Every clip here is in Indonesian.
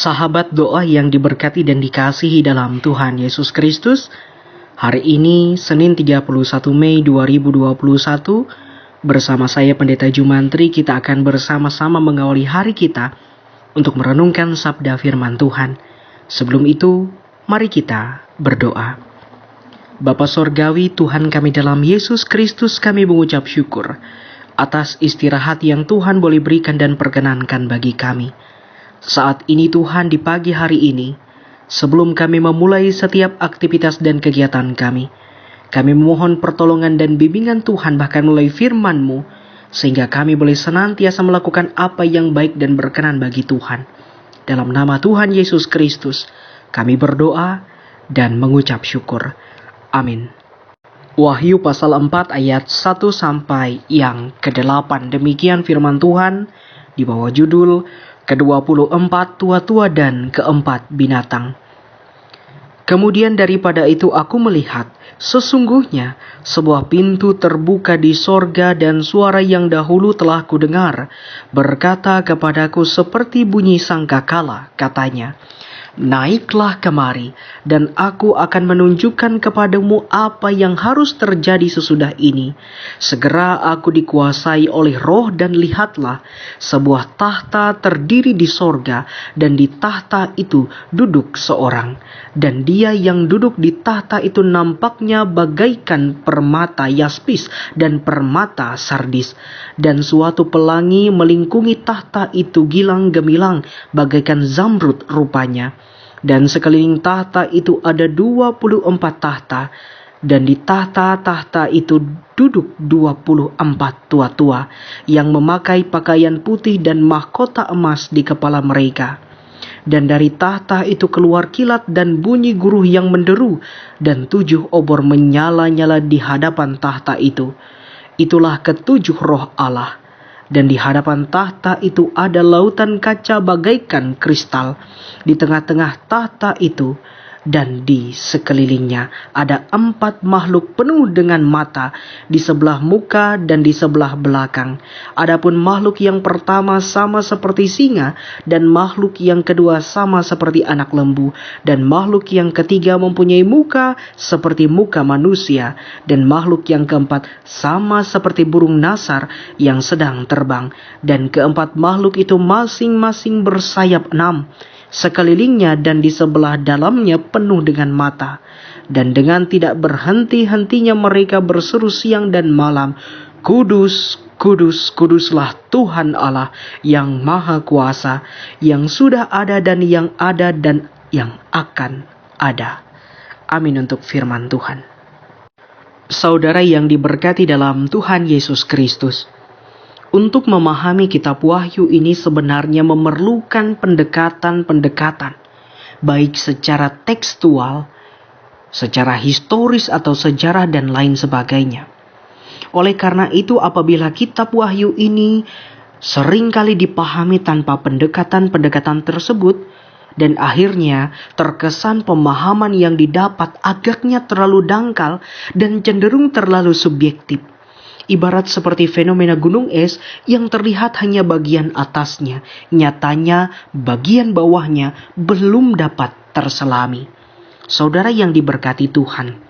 Sahabat doa yang diberkati dan dikasihi dalam Tuhan Yesus Kristus, hari ini Senin 31 Mei 2021, bersama saya Pendeta Jumantri, kita akan bersama-sama mengawali hari kita untuk merenungkan sabda firman Tuhan. Sebelum itu, mari kita berdoa. Bapa Sorgawi, Tuhan kami dalam Yesus Kristus, kami mengucap syukur atas istirahat yang Tuhan boleh berikan dan perkenankan bagi kami. Saat ini Tuhan, di pagi hari ini, sebelum kami memulai setiap aktivitas dan kegiatan kami memohon pertolongan dan bimbingan Tuhan, bahkan mulai firman-Mu, sehingga kami boleh senantiasa melakukan apa yang baik dan berkenan bagi Tuhan. Dalam nama Tuhan Yesus Kristus, kami berdoa dan mengucap syukur. Amin. Wahyu pasal 4 ayat 1 sampai yang ke-8. Demikian firman Tuhan di bawah judul ke-24 tua-tua dan keempat binatang. Kemudian daripada itu aku melihat, sesungguhnya sebuah pintu terbuka di sorga, dan suara yang dahulu telah kudengar berkata kepadaku seperti bunyi sangkakala, katanya, "Naiklah kemari, dan aku akan menunjukkan kepadamu apa yang harus terjadi sesudah ini." Segera aku dikuasai oleh Roh, dan lihatlah, sebuah tahta terdiri di sorga, dan di tahta itu duduk seorang. Dan dia yang duduk di tahta itu nampaknya bagaikan permata yaspis dan permata sardis. Dan suatu pelangi melingkungi tahta itu gilang gemilang bagaikan zamrud rupanya. Dan sekeliling tahta itu ada 24 tahta, dan di tahta-tahta itu duduk 24 tua-tua yang memakai pakaian putih dan mahkota emas di kepala mereka. Dan dari tahta itu keluar kilat dan bunyi guruh yang menderu, dan 7 obor menyala-nyala di hadapan tahta itu. Itulah ketujuh roh Allah. Dan di hadapan tahta itu ada lautan kaca bagaikan kristal di tengah-tengah tahta itu, dan di sekelilingnya ada 4 makhluk penuh dengan mata di sebelah muka dan di sebelah belakang. Adapun makhluk yang pertama sama seperti singa, dan makhluk yang kedua sama seperti anak lembu, dan makhluk yang ketiga mempunyai muka seperti muka manusia, dan makhluk yang keempat sama seperti burung nasar yang sedang terbang. Dan keempat makhluk itu masing-masing bersayap 6 sekelilingnya, dan di sebelah dalamnya penuh dengan mata. Dan dengan tidak berhenti-hentinya mereka berseru siang dan malam, "Kudus, kudus, kuduslah Tuhan Allah yang Maha Kuasa, yang sudah ada dan yang ada dan yang akan ada." Amin untuk firman Tuhan. Saudara yang diberkati dalam Tuhan Yesus Kristus, untuk memahami kitab Wahyu ini sebenarnya memerlukan pendekatan-pendekatan, baik secara tekstual, secara historis atau sejarah dan lain sebagainya. Oleh karena itu, apabila kitab Wahyu ini seringkali dipahami tanpa pendekatan-pendekatan tersebut, dan akhirnya terkesan pemahaman yang didapat agaknya terlalu dangkal dan cenderung terlalu subjektif. Ibarat seperti fenomena gunung es yang terlihat hanya bagian atasnya, nyatanya bagian bawahnya belum dapat terselami. Saudara yang diberkati Tuhan,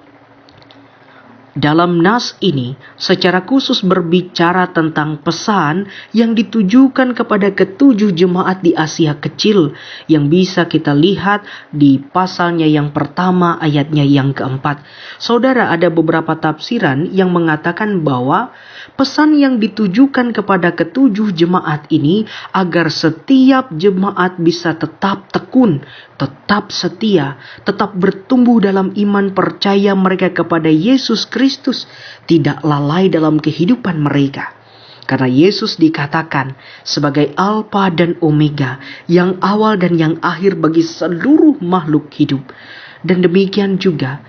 dalam nas ini secara khusus berbicara tentang pesan yang ditujukan kepada ketujuh jemaat di Asia Kecil, yang bisa kita lihat di pasalnya yang pertama ayatnya yang keempat. Saudara, ada beberapa tafsiran yang mengatakan bahwa pesan yang ditujukan kepada ketujuh jemaat ini agar setiap jemaat bisa tetap tekun, tetap setia, tetap bertumbuh dalam iman percaya mereka kepada Yesus Kristus, tidak lalai dalam kehidupan mereka. Karena Yesus dikatakan sebagai Alfa dan Omega, yang awal dan yang akhir bagi seluruh makhluk hidup. Dan demikian juga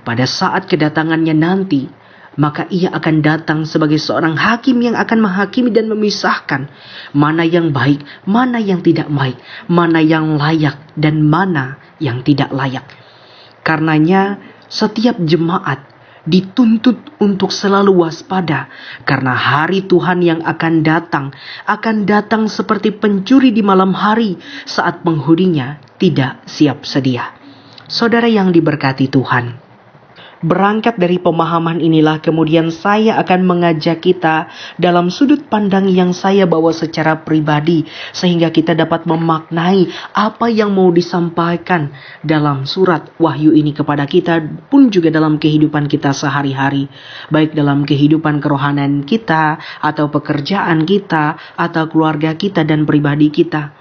pada saat kedatangannya nanti, maka ia akan datang sebagai seorang hakim yang akan menghakimi dan memisahkan mana yang baik, mana yang tidak baik, mana yang layak dan mana yang tidak layak. Karenanya setiap jemaat dituntut untuk selalu waspada, karena hari Tuhan yang akan datang seperti pencuri di malam hari saat penghuninya tidak siap sedia. Saudara yang diberkati Tuhan, berangkat dari pemahaman inilah kemudian saya akan mengajak kita dalam sudut pandang yang saya bawa secara pribadi, sehingga kita dapat memaknai apa yang mau disampaikan dalam surat Wahyu ini kepada kita, pun juga dalam kehidupan kita sehari-hari, baik dalam kehidupan kerohanian kita, atau pekerjaan kita, atau keluarga kita dan pribadi kita.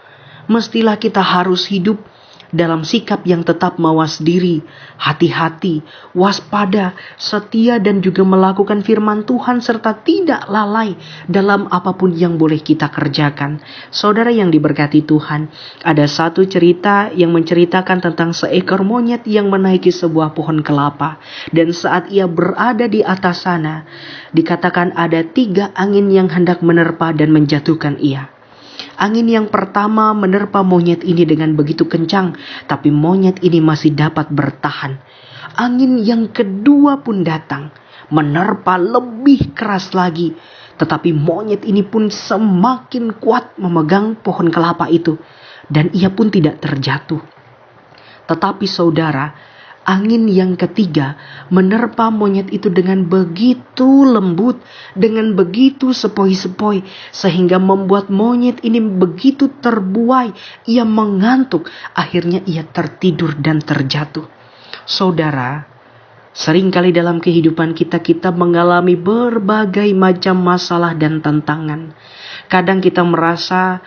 Mestilah kita harus hidup dalam sikap yang tetap mawas diri, hati-hati, waspada, setia, dan juga melakukan firman Tuhan serta tidak lalai dalam apapun yang boleh kita kerjakan. Saudara yang diberkati Tuhan, ada satu cerita yang menceritakan tentang seekor monyet yang menaiki sebuah pohon kelapa, dan saat ia berada di atas sana, dikatakan ada 3 angin yang hendak menerpa dan menjatuhkan ia. Angin yang pertama menerpa monyet ini dengan begitu kencang, tapi monyet ini masih dapat bertahan. Angin yang kedua pun datang, menerpa lebih keras lagi, tetapi monyet ini pun semakin kuat memegang pohon kelapa itu, dan ia pun tidak terjatuh. Tetapi saudara, angin yang ketiga menerpa monyet itu dengan begitu lembut, dengan begitu sepoi-sepoi, sehingga membuat monyet ini begitu terbuai, ia mengantuk, akhirnya ia tertidur dan terjatuh. Saudara, seringkali dalam kehidupan kita mengalami berbagai macam masalah dan tantangan. Kadang kita merasa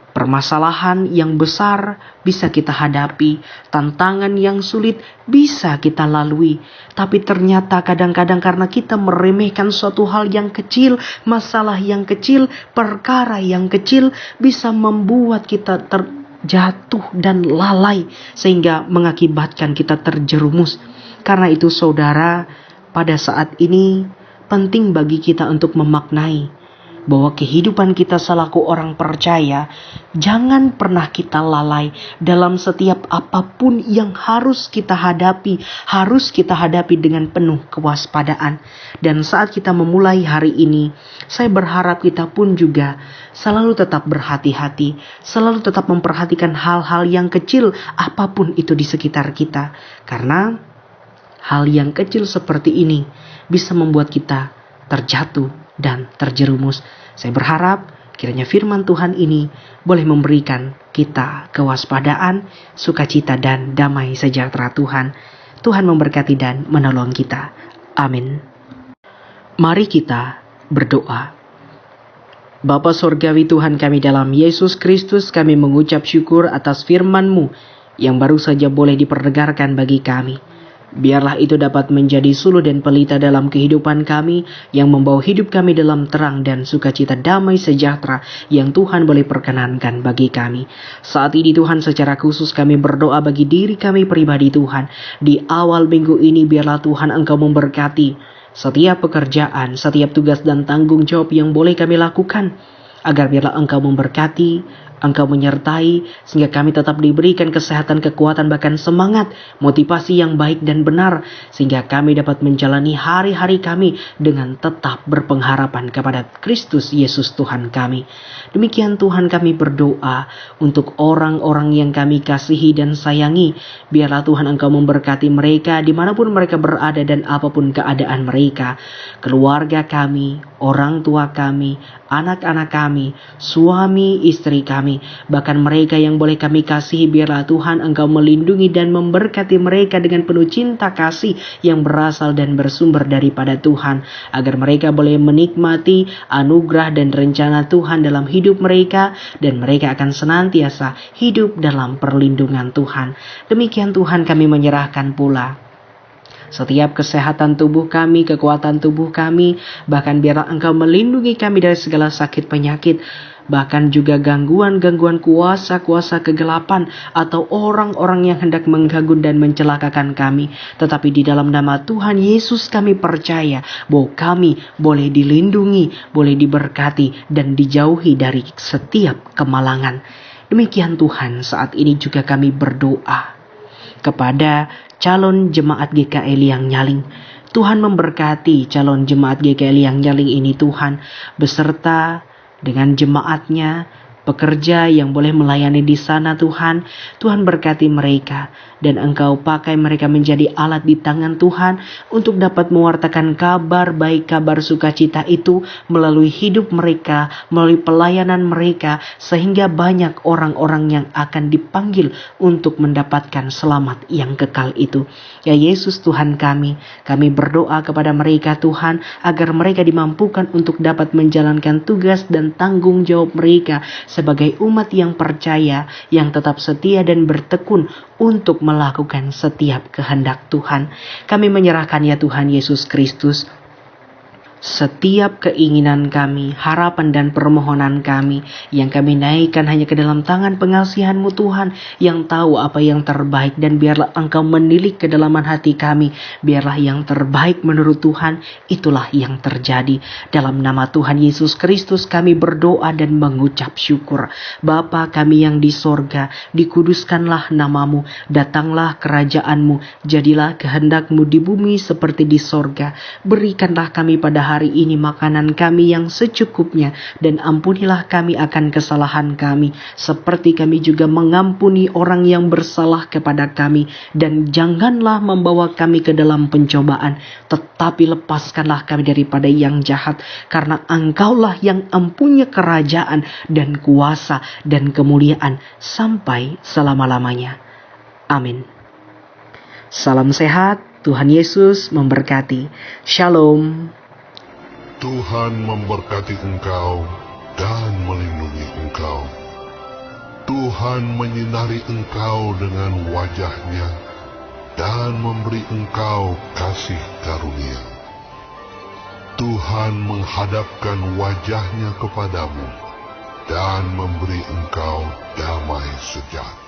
permasalahan yang besar bisa kita hadapi, tantangan yang sulit bisa kita lalui. Tapi ternyata kadang-kadang karena kita meremehkan suatu hal yang kecil, masalah yang kecil, perkara yang kecil, bisa membuat kita terjatuh dan lalai, sehingga mengakibatkan kita terjerumus. Karena itu saudara, pada saat ini penting bagi kita untuk memaknai bahwa kehidupan kita selaku orang percaya, jangan pernah kita lalai dalam setiap apapun yang harus kita hadapi dengan penuh kewaspadaan. Dan saat kita memulai hari ini, saya berharap kita pun juga selalu tetap berhati-hati, selalu tetap memperhatikan hal-hal yang kecil apapun itu di sekitar kita. Karena hal yang kecil seperti ini bisa membuat kita terjatuh dan terjerumus. Saya berharap kiranya firman Tuhan ini boleh memberikan kita kewaspadaan, sukacita, dan damai sejahtera Tuhan. Tuhan memberkati dan menolong kita. Amin. Mari kita berdoa. Bapa Sorgawi Tuhan kami dalam Yesus Kristus, kami mengucap syukur atas firman-Mu yang baru saja boleh diperdengarkan bagi kami. Biarlah itu dapat menjadi suluh dan pelita dalam kehidupan kami, yang membawa hidup kami dalam terang dan sukacita damai sejahtera yang Tuhan boleh perkenankan bagi kami. Saat ini Tuhan, secara khusus kami berdoa bagi diri kami pribadi Tuhan. Di awal minggu ini biarlah Tuhan Engkau memberkati setiap pekerjaan, setiap tugas dan tanggung jawab yang boleh kami lakukan. Agar biarlah Engkau memberkati, Engkau menyertai, sehingga kami tetap diberikan kesehatan, kekuatan, bahkan semangat, motivasi yang baik dan benar, sehingga kami dapat menjalani hari-hari kami dengan tetap berpengharapan kepada Kristus Yesus Tuhan kami. Demikian Tuhan, kami berdoa untuk orang-orang yang kami kasihi dan sayangi. Biarlah Tuhan Engkau memberkati mereka dimanapun mereka berada dan apapun keadaan mereka. Keluarga kami, orang tua kami, anak-anak kami, suami istri kami, bahkan mereka yang boleh kami kasihi, biarlah Tuhan Engkau melindungi dan memberkati mereka dengan penuh cinta kasih yang berasal dan bersumber daripada Tuhan, agar mereka boleh menikmati anugerah dan rencana Tuhan dalam hidup mereka, dan mereka akan senantiasa hidup dalam perlindungan Tuhan. Demikian Tuhan, kami menyerahkan pula setiap kesehatan tubuh kami, kekuatan tubuh kami, bahkan biarlah Engkau melindungi kami dari segala sakit penyakit, bahkan juga gangguan-gangguan kuasa-kuasa kegelapan atau orang-orang yang hendak mengganggu dan mencelakakan kami. Tetapi di dalam nama Tuhan Yesus kami percaya bahwa kami boleh dilindungi, boleh diberkati, dan dijauhi dari setiap kemalangan. Demikian Tuhan, saat ini juga kami berdoa kepada calon jemaat GKL yang nyaling. Tuhan memberkati calon jemaat GKI Liang Nyaling ini Tuhan, beserta dengan jemaatnya, pekerja yang boleh melayani di sana Tuhan. Tuhan berkati mereka dan Engkau pakai mereka menjadi alat di tangan Tuhan untuk dapat mewartakan kabar baik, kabar sukacita itu melalui hidup mereka, melalui pelayanan mereka, sehingga banyak orang-orang yang akan dipanggil untuk mendapatkan selamat yang kekal itu. Ya Yesus Tuhan kami berdoa kepada mereka Tuhan, agar mereka dimampukan untuk dapat menjalankan tugas dan tanggung jawab mereka sebagai umat yang percaya, yang tetap setia dan bertekun untuk melakukan setiap kehendak Tuhan. Kami menyerahkan ya Tuhan Yesus Kristus setiap keinginan kami, harapan dan permohonan kami yang kami naikkan hanya ke dalam tangan pengasihan-Mu Tuhan, yang tahu apa yang terbaik, dan biarlah Engkau menilik kedalaman hati kami. Biarlah yang terbaik menurut Tuhan itulah yang terjadi. Dalam nama Tuhan Yesus Kristus kami berdoa dan mengucap syukur. Bapa kami yang di sorga, dikuduskanlah namamu, datanglah kerajaan-Mu, jadilah kehendak-Mu di bumi seperti di sorga. Berikanlah kami pada hari ini makanan kami yang secukupnya, dan ampunilah kami akan kesalahan kami, seperti kami juga mengampuni orang yang bersalah kepada kami. Dan janganlah membawa kami ke dalam pencobaan, tetapi lepaskanlah kami daripada yang jahat, karena Engkaulah yang mempunyai kerajaan dan kuasa dan kemuliaan sampai selama-lamanya. Amin. Salam sehat, Tuhan Yesus memberkati. Shalom. Tuhan memberkati engkau dan melindungi engkau. Tuhan menyinari engkau dengan wajah-Nya dan memberi engkau kasih karunia. Tuhan menghadapkan wajah-Nya kepadamu dan memberi engkau damai sejahtera.